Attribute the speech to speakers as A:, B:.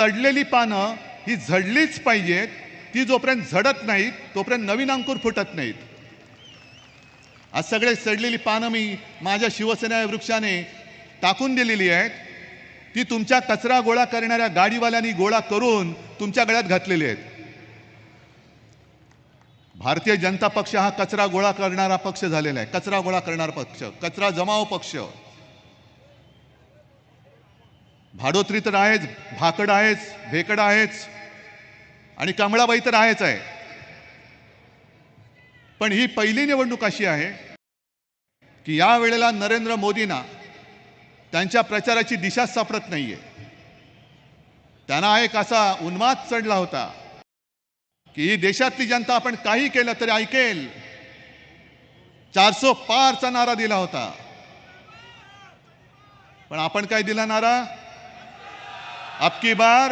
A: सडलेली पानं ही झडलीच पाहिजेत. ती जोपर्यंत झडत नाहीत तोपर्यंत नवीन अंकुर फुटत नाहीत. आज सगळे सडलेली पानं मी माझ्या शिवसेना या वृक्षाने टाकून दिलेली आहेत. ती तुमच्या कचरा गोळा करणाऱ्या गाडीवाल्यांनी गोळा करून तुमच्या गळ्यात घातलेली आहेत. भारतीय जनता पक्ष हा कचरा गोळा करणारा पक्ष झालेला आहे. कचरा गोळा करणारा पक्ष, कचरा जमाव पक्ष. भाडोत्री तर आहेच, भाकड आहेच, भेकड आहेच आणि कमळाबाई तर आहेच आहे. पण ही पहिली निवडणूक अशी आहे की या वेळेला नरेंद्र मोदींना त्यांच्या प्रचाराची दिशा सापडत नाहीये. त्यांना एक असा उन्माद चढला होता की ही देशातली जनता आपण काही केलं तरी ऐकेल. 400 पारचा नारा दिला होता. पण आपण काय दिला नारा? अब की बार